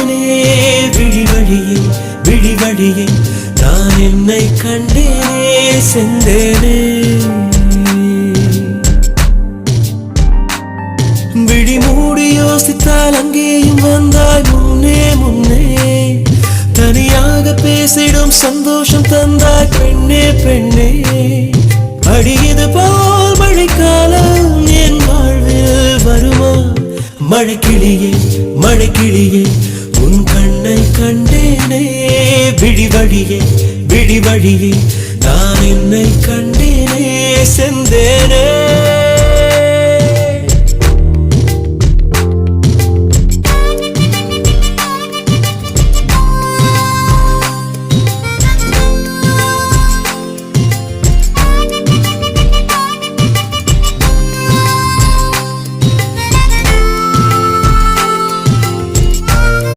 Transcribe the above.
கண்டேனே விழிவழியே விழிவழியே நான் என்னை கண்டேனே செந்தேனே விழி மூடி யோசித்தால் அங்கேயும் வந்தாய் முன்னே முன்னே தனியாக பேசிடும் சந்தோஷம் தந்தாய் பெண்ணே பெண்ணே அடியது போல் மழைக்காலம் என் வாழ்வில் வருமா மழைக்கிளியே மழைக்கிளியே உன் கண்ணை கண்டேனே விழிவழியே விழிவழியே நான் என்னை கண்டேனே செந்தேனே